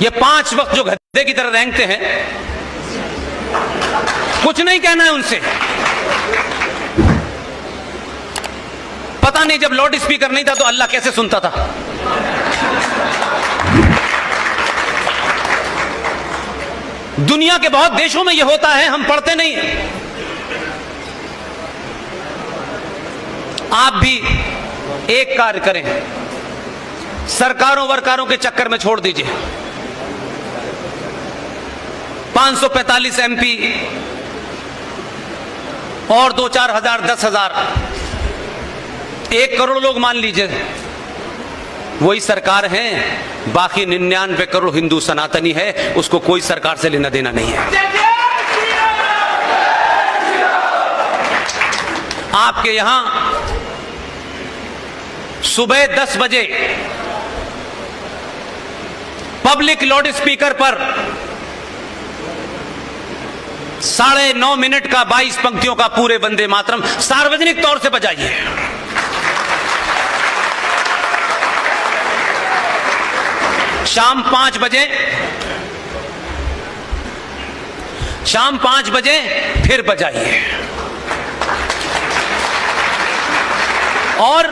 ये 5 वक्त जो गधे की तरह रेंगते हैं, कुछ नहीं कहना है उनसे। पता नहीं जब लाउड स्पीकर नहीं था तो अल्लाह कैसे सुनता था। दुनिया के बहुत देशों में यह होता है, हम पढ़ते नहीं। आप भी एक कार्य करें, सरकारों वरकारों के चक्कर में छोड़ दीजिए। 545 एमपी और 2-4 हजार 10,000, 1 करोड़ लोग मान लीजिए, वही सरकार है। बाकी 99 करोड़ हिंदू सनातनी है, उसको कोई सरकार से लेना देना नहीं है। आपके यहां सुबह 10 बजे पब्लिक लाउड स्पीकर पर 9.5 मिनट का 22 पंक्तियों का पूरे वंदे मातरम सार्वजनिक तौर से बजाइए। शाम 5 बजे फिर बजाइए। और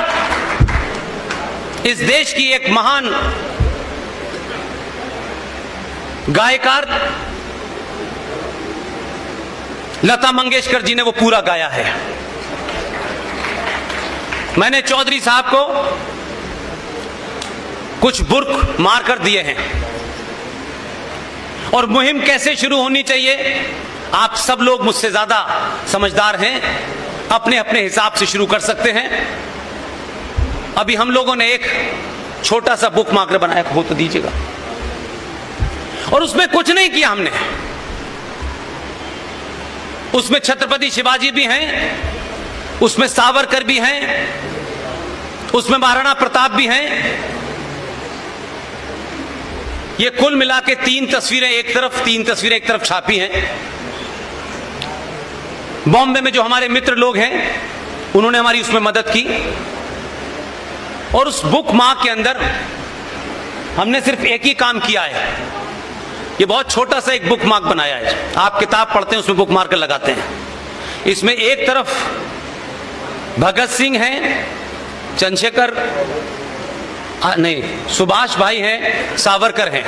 इस देश की एक महान गायकार लता मंगेशकर जी ने वो पूरा गाया है। मैंने चौधरी साहब को कुछ बुर्क मारकर दिए हैं। और मुहिम कैसे शुरू होनी चाहिए, आप सब लोग मुझसे ज्यादा समझदार हैं, अपने अपने हिसाब से शुरू कर सकते हैं। अभी हम लोगों ने एक छोटा सा बुक मार्कर बनाया, हो तो दीजिएगा। और उसमें कुछ नहीं किया हमने। उसमें छत्रपति शिवाजी भी हैं, उसमें सावरकर भी हैं, उसमें महाराणा प्रताप भी हैं। ये कुल मिला के 3 तस्वीरें एक तरफ छापी हैं। बॉम्बे में जो हमारे मित्र लोग हैं उन्होंने हमारी उसमें मदद की। और उस बुक मार्क के अंदर हमने सिर्फ एक ही काम किया है। ये बहुत छोटा सा एक बुक मार्क बनाया है। आप किताब पढ़ते हैं उसमें बुक मार्कर लगाते हैं। इसमें एक तरफ भगत सिंह हैं, चंद्रशेखर नहीं, सुभाष भाई हैं, सावरकर हैं।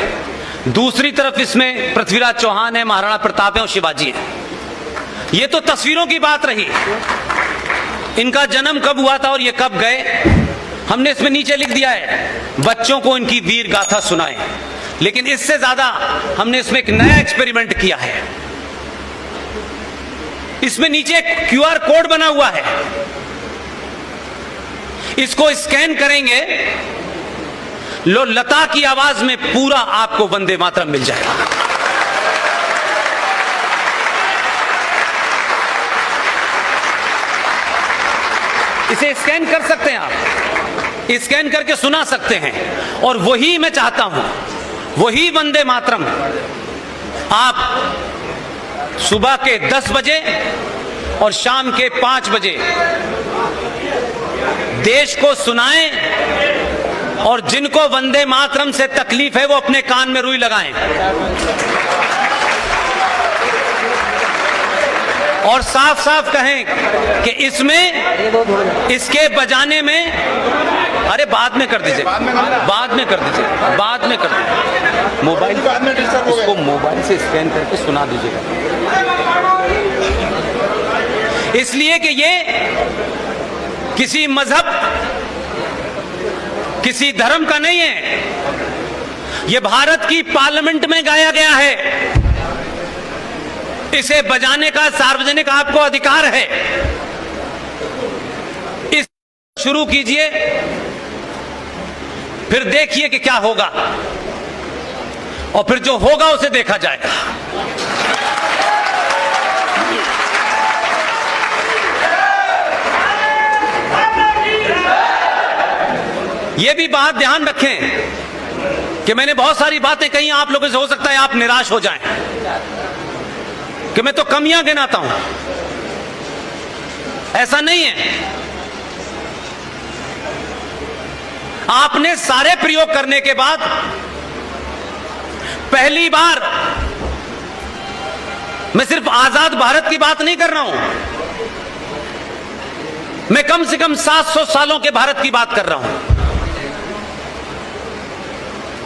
दूसरी तरफ इसमें पृथ्वीराज चौहान है, महाराणा प्रताप है और शिवाजी है। ये तो तस्वीरों की बात रही। इनका जन्म कब हुआ था और ये कब गए, हमने इसमें नीचे लिख दिया है, बच्चों को इनकी वीर गाथा सुनाएं। लेकिन इससे ज्यादा हमने इसमें एक नया एक्सपेरिमेंट किया है। इसमें नीचे एक QR कोड बना हुआ है। इसको स्कैन करेंगे, लता की आवाज में पूरा आपको वंदे मातरम मिल जाएगा। इसे स्कैन कर सकते हैं आप, स्कैन करके सुना सकते हैं। और वही मैं चाहता हूं, वही वंदे मातरम आप सुबह के 10 बजे और शाम के 5 बजे देश को सुनाएं। और जिनको वंदे मातरम से तकलीफ है वो अपने कान में रुई लगाएं और साफ साफ कहें कि इसमें, इसके बजाने में, अरे बाद में कर दीजिए, बाद में कर दीजिए, मोबाइल उसको मोबाइल से स्कैन करके सुना दीजिएगा। इसलिए कि ये किसी मजहब, किसी धर्म का नहीं है, ये भारत की पार्लियामेंट में गाया गया है। इसे बजाने का सार्वजनिक आपको अधिकार है। इस शुरू कीजिए, फिर देखिए कि क्या होगा, और फिर जो होगा उसे देखा जाएगा। यह भी बात ध्यान रखें कि मैंने बहुत सारी बातें कही, आप लोगों से हो सकता है आप निराश हो जाएं कि मैं तो कमियां गिनाता हूं। ऐसा नहीं है। आपने सारे प्रयोग करने के बाद पहली बार मैं सिर्फ आजाद भारत की बात नहीं कर रहा हूं, मैं कम से कम 700 सालों के भारत की बात कर रहा हूं।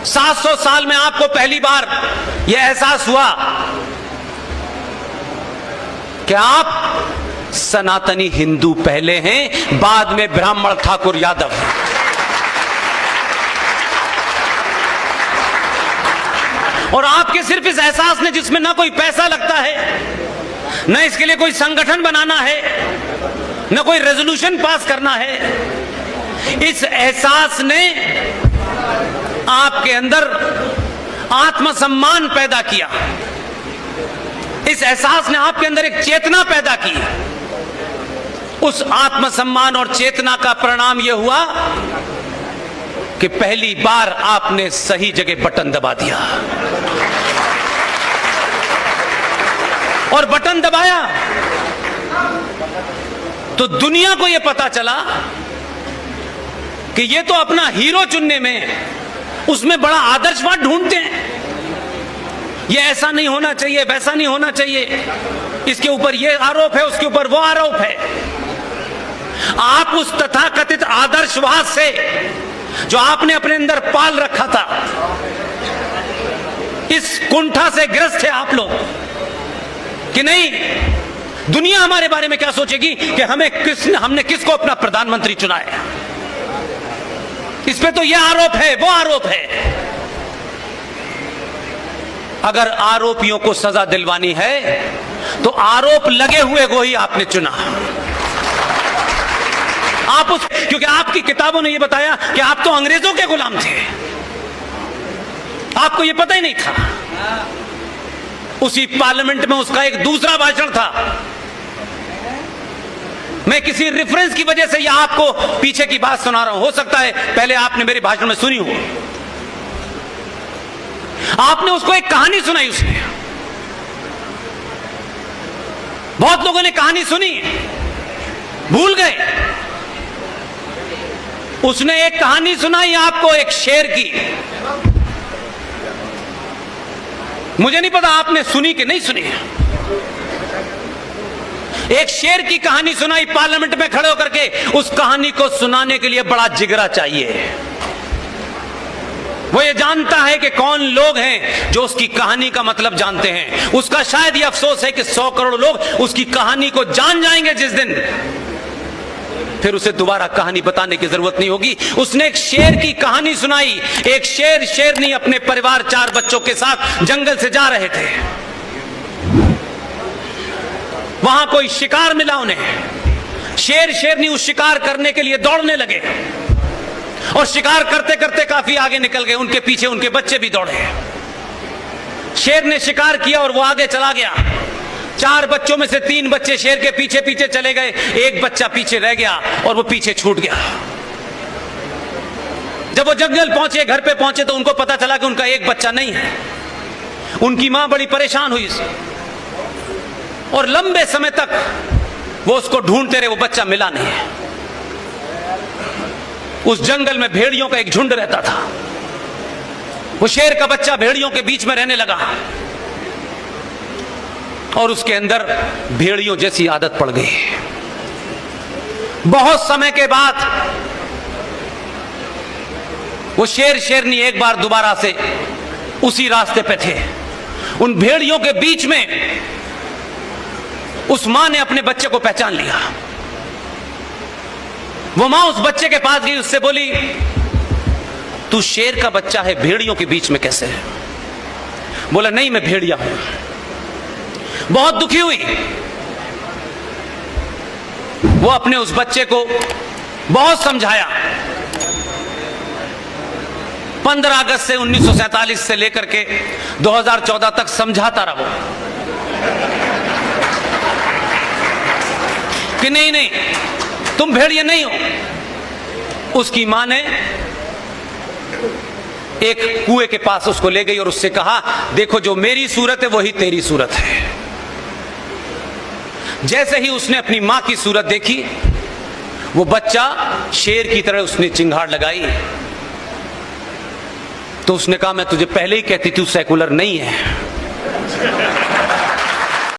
700 साल में आपको पहली बार यह एहसास हुआ कि आप सनातनी हिंदू पहले हैं, बाद में ब्राह्मण ठाकुर यादव। और आपके सिर्फ इस एहसास ने, जिसमें ना कोई पैसा लगता है, ना इसके लिए कोई संगठन बनाना है, ना कोई रेजोल्यूशन पास करना है, इस एहसास ने आपके अंदर आत्मसम्मान पैदा किया। इस एहसास ने आपके अंदर एक चेतना पैदा की। उस आत्मसम्मान और चेतना का परिणाम यह हुआ कि पहली बार आपने सही जगह बटन दबा दिया। और बटन दबाया तो दुनिया को यह पता चला कि यह तो अपना हीरो चुनने में, उसमें बड़ा आदर्शवाद ढूंढते हैं। यह ऐसा नहीं होना चाहिए, वैसा नहीं होना चाहिए, इसके ऊपर यह आरोप है, उसके ऊपर वो आरोप है। आप उस तथाकथित आदर्शवाद से जो आपने अपने अंदर पाल रखा था, इस कुंठा से ग्रस्त है आप लोग कि नहीं, दुनिया हमारे बारे में क्या सोचेगी कि हमने किसको अपना प्रधानमंत्री चुना है। इस पे तो यह आरोप है, वो आरोप है। अगर आरोपियों को सजा दिलवानी है तो आरोप लगे हुए को ही आपने चुना। क्योंकि आपकी किताबों ने यह बताया कि आप तो अंग्रेजों के गुलाम थे, आपको यह पता ही नहीं था। उसी पार्लियामेंट में उसका एक दूसरा भाषण था। मैं किसी रेफरेंस की वजह से यह आपको पीछे की बात सुना रहा हूं, हो सकता है पहले आपने मेरे भाषण में सुनी हो। आपने उसको एक कहानी सुनाई, उसने बहुत लोगों ने कहानी सुनी, भूल गए। उसने एक कहानी सुनाई आपको, एक शेर की। मुझे नहीं पता आपने सुनी कि नहीं सुनी। एक शेर की कहानी सुनाई पार्लियामेंट में खड़े होकर के। उस कहानी को सुनाने के लिए बड़ा जिगरा चाहिए। वो ये जानता है कि कौन लोग हैं जो उसकी कहानी का मतलब जानते हैं। उसका शायद ये अफसोस है कि 100 करोड़ लोग उसकी कहानी को जान जाएंगे जिस दिन, फिर उसे दोबारा कहानी बताने की जरूरत नहीं होगी। उसने एक शेर की कहानी सुनाई। एक शेरनी अपने परिवार 4 बच्चों के साथ जंगल से जा रहे थे। वहां कोई शिकार मिला उन्हें। शेरनी उस शिकार करने के लिए दौड़ने लगे और शिकार करते करते काफी आगे निकल गए। उनके पीछे उनके बच्चे भी दौड़े। शेर ने शिकार किया और वो आगे चला गया। 4 बच्चों में से 3 बच्चे शेर के पीछे पीछे चले गए, एक बच्चा पीछे रह गया और वो पीछे छूट गया। जब वो जंगल पहुंचे, घर पे पहुंचे, तो उनको पता चला कि उनका एक बच्चा नहीं है। उनकी मां बड़ी परेशान हुई और लंबे समय तक वो उसको ढूंढते रहे, वो बच्चा मिला नहीं। उस जंगल में भेड़ियों का एक झुंड रहता था। वो शेर का बच्चा भेड़ियों के बीच में रहने लगा और उसके अंदर भेड़ियों जैसी आदत पड़ गई। बहुत समय के बाद वो शेरनी एक बार दोबारा से उसी रास्ते पे थे। उन भेड़ियों के बीच में उस मां ने अपने बच्चे को पहचान लिया। वो मां उस बच्चे के पास गई, उससे बोली, तू शेर का बच्चा है, भेड़ियों के बीच में कैसे है? बोला, नहीं, मैं भेड़िया हूं। बहुत दुखी हुई। वो अपने उस बच्चे को बहुत समझाया। 15 अगस्त से 1947 से लेकर के 2014 तक समझाता रहा वो कि नहीं, तुम भेड़िया नहीं हो। उसकी मां ने एक कुएं के पास उसको ले गई और उससे कहा, देखो, जो मेरी सूरत है वही तेरी सूरत है। जैसे ही उसने अपनी मां की सूरत देखी, वो बच्चा शेर की तरह उसने चिंगाड़ लगाई तो उसने कहा मैं तुझे पहले ही कहती थी सेकुलर नहीं है।